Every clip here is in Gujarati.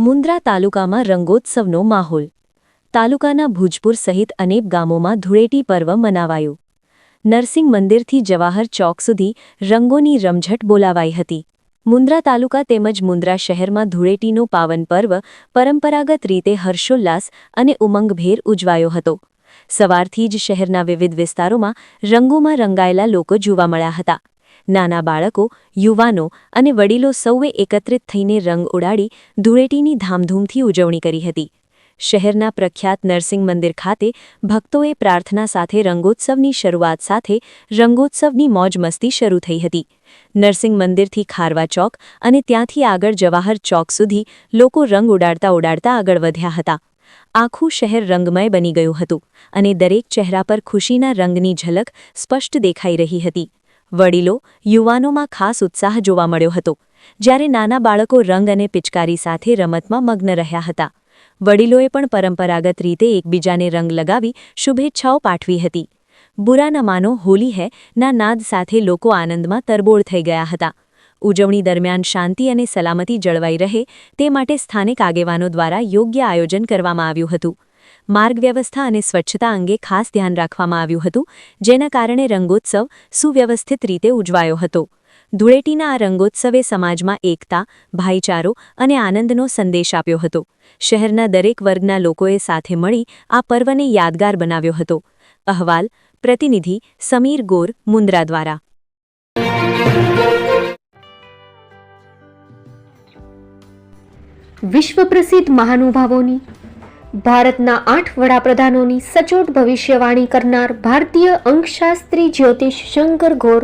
મુન્દ્રા તાલુકામાં રંગોત્સવનો માહોલ. તાલુકાના ભુજપુર સહિત અનેક ગામોમાં ધૂળેટી પર્વ મનાવાયું. નરસિંહ મંદિરથી જવાહર ચોક સુધી રંગોની રમઝટ બોલાવાઈ હતી. મુન્દ્રા તાલુકા તેમજ મુન્દ્રા શહેરમાં ધૂળેટીનો પાવન પર્વ પરંપરાગત રીતે હર્ષોલ્લાસ અને ઉમંગભેર ઉજવાયો હતો. સવારથી જ શહેરના વિવિધ વિસ્તારોમાં રંગોમાં રંગાયેલા લોકો જોવા મળ્યા હતા. નાના બાળકો, યુવાનો અને વડીલો સૌએ એકત્રિત થઈને રંગ ઉડાડી ધૂળેટીની ધામધૂમથી ઉજવણી કરી હતી. શહેરના પ્રખ્યાત નરસિંહ મંદિર ખાતે ભક્તોએ પ્રાર્થના સાથે રંગોત્સવની શરૂઆત સાથે રંગોત્સવની મોજ મસ્તી શરૂ થઈ હતી. નરસિંહ મંદિરથી ખારવા ચોક અને ત્યાંથી આગળ જવાહર ચોક સુધી લોકો રંગ ઉડાડતા ઉડાડતા આગળ વધ્યા હતા. આખું શહેર રંગમય બની ગયું હતું અને દરેક ચહેરા પર ખુશીના રંગની ઝલક સ્પષ્ટ દેખાઈ રહી હતી. વડીલો, યુવાનોમાં ખાસ ઉત્સાહ જોવા મળ્યો હતો, જ્યારે નાના બાળકો રંગ અને પિચકારી સાથે રમતમાં મગ્ન રહ્યા હતા. વડીલોએ પણ પરંપરાગત રીતે એકબીજાને રંગ લગાવી શુભેચ્છાઓ પાઠવી હતી. બુરા ન માનો હોલી હૈ ના નાદ સાથે લોકો આનંદમાં તરબોળ થઈ ગયા હતા. ઉજવણી દરમિયાન શાંતિ અને સલામતી જળવાઈ રહે તે માટે સ્થાનિક આગેવાનો દ્વારા યોગ્ય આયોજન કરવામાં આવ્યું હતું. માર્ગ વ્યવસ્થા અને સ્વચ્છતા અંગે ખાસ ધ્યાન રાખવામાં આવ્યું હતું, જેના કારણે રંગોત્સવ સુવ્યવસ્થિત રીતે ઉજવાયો હતો. ધૂળેટીના આ રંગોત્સવે સમાજમાં એકતા, ભાઈચારો અને આનંદનો સંદેશ આપ્યો હતો. શહેરના દરેક વર્ગના લોકોએ સાથે મળી આ પર્વને યાદગાર બનાવ્યો હતો. અહેવાલ પ્રતિનિધિ સમીર ગોર, મુન્દ્રા દ્વારા. વિશ્વ પ્રસિદ્ધ મહાનુભાવોની, ભારતના 8 વડાપ્રધાનોની સચોટ ભવિષ્યવાણી કરનાર ભારતીય અંકશાસ્ત્રી જ્યોતિષ શંકર ગોર,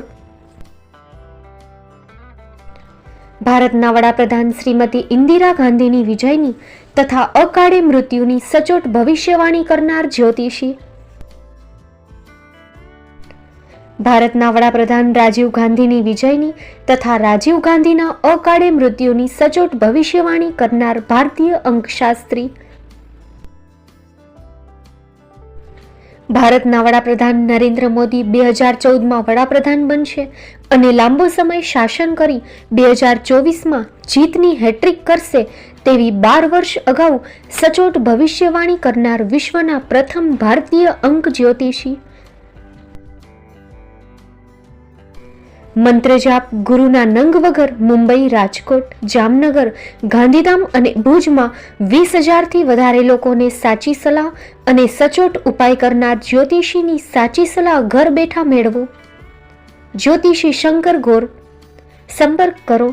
ભારતના વડાપ્રધાન શ્રીમતી ઇન્દિરા ગાંધીની વિજયની તથા અકાળે મૃત્યુની સચોટ ભવિષ્યવાણી કરનાર જ્યોતિષી, ભારતના વડાપ્રધાન રાજીવ ગાંધીની વિજયની તથા રાજીવ ગાંધીના અકાળે મૃત્યુની સચોટ ભવિષ્યવાણી કરનાર ભારતીય અંકશાસ્ત્રી, ભારતના વડાપ્રધાન નરેન્દ્ર મોદી 2014માં વડાપ્રધાન બનશે અને લાંબો સમય શાસન કરી 2024માં જીતની હેટ્રિક કરશે તેવી 12 વર્ષ અગાઉ સચોટ ભવિષ્યવાણી કરનાર વિશ્વના પ્રથમ ભારતીય અંક જ્યોતિષી, મંત્રજાપ ગુરુના નંગ વગર મુંબઈ, રાજકોટ, જામનગર, ગાંધીધામ અને ભુજમાં 20,000થી વધારે લોકોને સાચી સલાહ અને સચોટ ઉપાય કરનાર જ્યોતિષીની સાચી સલાહ ઘર બેઠા મેળવો. જ્યોતિષી શંકર ગોર. સંપર્ક કરો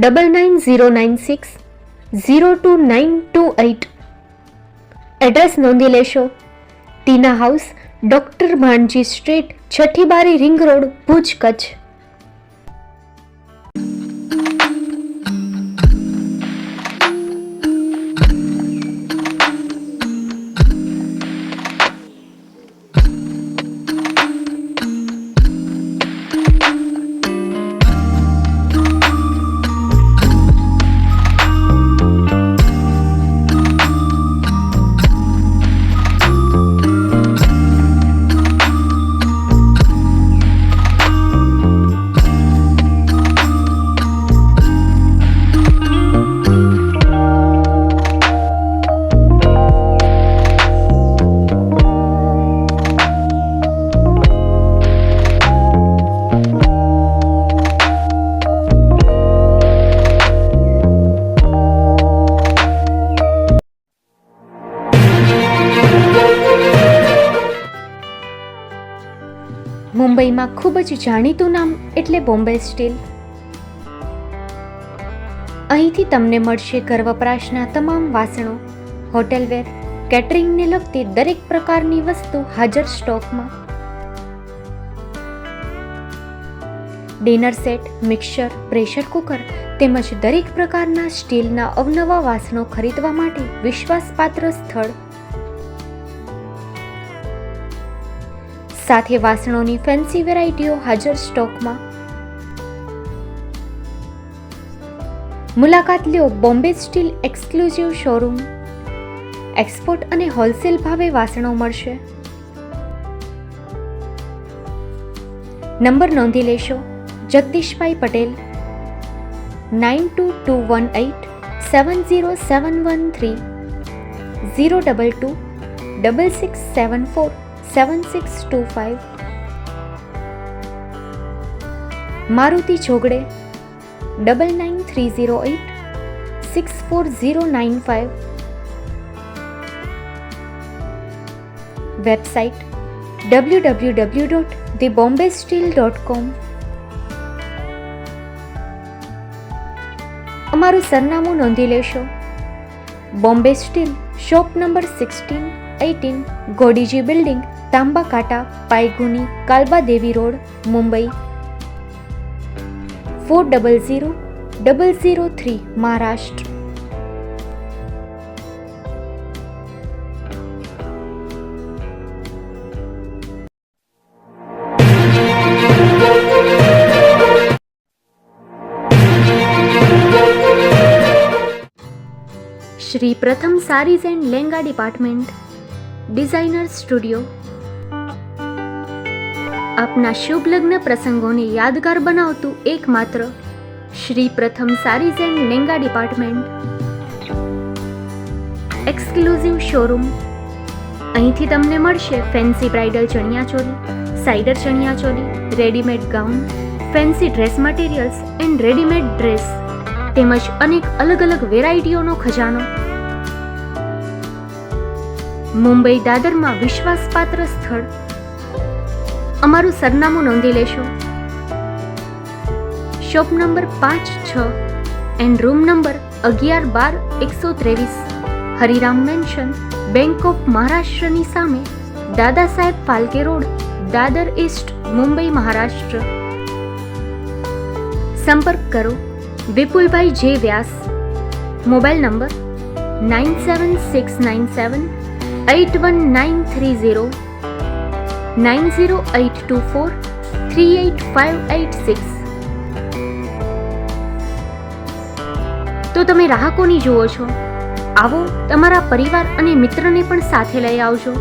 9909602928. એડ્રેસ નોંધી લેશો. ટીના હાઉસ, ડોક્ટર ભાણજી સ્ટ્રીટ, છઠ્ઠી બારી, રિંગ રોડ, ભુજ, કચ્છ. મુંબઈમાં ખૂબ જ જાણીતું નામ એટલે બોમ્બે સ્ટીલ. અહીંથી તમને મળશે ઘર વપરાશના તમામ વાસણો, હોટેલવેર, કેટરિંગને લગતી દરેક પ્રકારની વસ્તુ હાજર સ્ટોકમાં. Dinner set, mixer, pressure cooker તેમજ દરેક પ્રકારના સ્ટીલના અવનવા વાસણો ખરીદવા માટે વિશ્વાસપાત્ર સ્થળ. સાથે વાસણોની ફેન્સી વેરાયટીઓ હાજર સ્ટોકમાં. મુલાકાત લ્યો Bombay steel exclusive showroom. Export અને હોલસેલ ભાવે વાસણો મળશે. નંબર નોંધી લેશો. જગદીશભાઈ પટેલ 922184 70713 022 6674 7625. મારુતિ જોગડે 99308 64095. Website www.thebombasteel.com. અમારું સરનામું નોંધી લેશો. Bombay steel, shop number 16-18, Godiji building, Tamba Kanta, Payguni, Kalba Devi road, Mumbai 400003, Maharashtra. Shri Pratham sarees and langa department, designer studio. આપના શુભ લગ્ન પ્રસંગોને યાદગાર બનાવતું એકમાત્ર Shri Pratham sarees and langa department. Exclusive showroom. અહીંથી તમને મળશે fancy bridal chaniya choli, cider chaniya choli, readymade gown, fancy dress materials and readymade dress તેમજ અનેક અલગ અલગ વેરાયટીઓનો ખજાનો. મુંબઈ દાદરમાં વિશ્વાસપાત્ર સ્થળ. અમારું સરનામું નોંધી લેશો. Shop number 5-6 and room number 11-12-123, Hariram mansion, bank of મહારાષ્ટ્રની સામે, દાદા સાહેબ ફાલ્કે રોડ, દાદર ઈસ્ટ, મુંબઈ, મહારાષ્ટ્ર. સંપર્ક કરો વિપુલભાઈ જે વ્યાસ. Mobile number 9769781930, 9082438586. તો તમે રાહ કોની જુઓ છો? આવો, તમારા પરિવાર અને મિત્રને પણ સાથે લઈ આવજો.